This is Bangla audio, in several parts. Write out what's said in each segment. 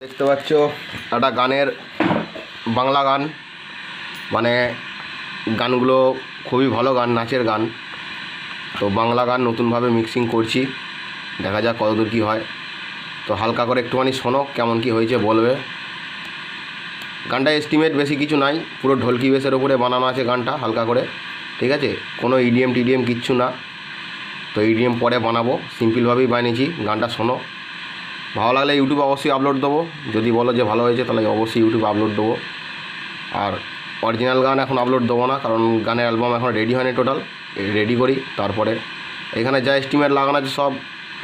দেখতে পাচ্ছ একটা গানের বাংলা গান, মানে গানগুলো খুবই ভালো গান, নাচের গান। তো বাংলা গান নতুনভাবে মিক্সিং করছি, দেখা যাক কতদূর কী হয়। তো হালকা করে একটুখানি শোনো, কেমন কি হয়েছে বলবে। গানটা এস্টিমেট বেশি কিছু নাই, পুরো ঢোলকি বেসের ওপরে বানানো আছে গানটা, হালকা করে, ঠিক আছে? কোনো ইডিএম টিডিএম কিচ্ছু না। তো ইডিএম পরে বানাবো, সিম্পলভাবেই বানিয়েছি। গানটা শোনো, ভালো লাগলে ইউটিউবে অবশ্যই আপলোড দেবো। যদি বলো যে ভালো হয়েছে তাহলে অবশ্যই ইউটিউবে আপলোড দেবো। আর অরিজিনাল গান এখন আপলোড দেবো না, কারণ গানের অ্যালবাম এখন রেডি হয়নি। টোটাল রেডি করি, তারপরে এখানে যা এস্টিমেট লাগানো আছে সব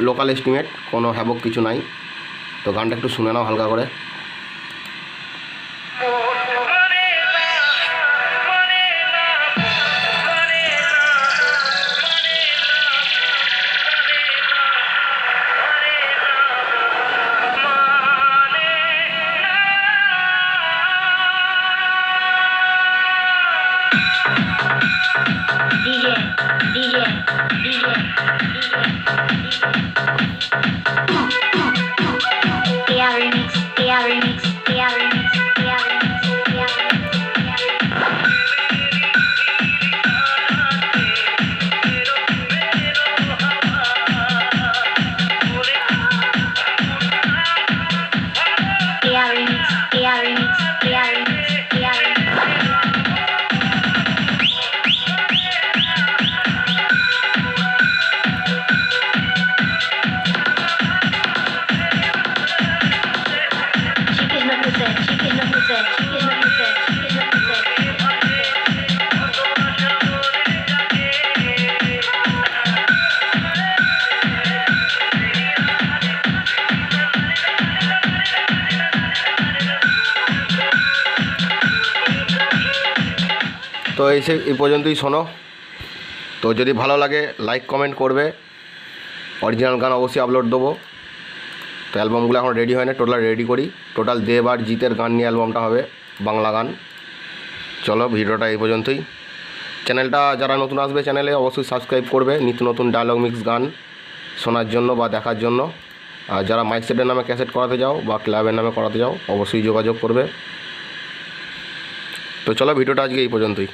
লোকাল এস্টিমেট, কোনো হ্যাবক কিছু নাই। তো গানটা একটু শুনে নাও হালকা করে। তো এই পর্যন্তই শোনো। তো যদি ভালো লাগে লাইক কমেন্ট করবে। অরিজিনাল গান অবশ্যই আপলোড দেবো। তো অ্যালবামগুলো এখন রেডি হয় না, টোটাল রেডি করি। টোটাল দেব আর জিতের গান নিয়ে অ্যালবামটা হবে, বাংলা গান। চলো, ভিডিওটা এই পর্যন্তই। চ্যানেলটা যারা নতুন আসবে চ্যানেলে অবশ্যই সাবস্ক্রাইব করবে, নিত্য নতুন ডায়লগ মিক্স গান শোনার জন্য বা দেখার জন্য। আর যারা মাইক সেটের নামে ক্যাসেট করাতে যাও বা ক্লাবের নামে করাতে যাও অবশ্যই যোগাযোগ করবে। তো চলো, ভিডিওটা আজকে এই পর্যন্তই।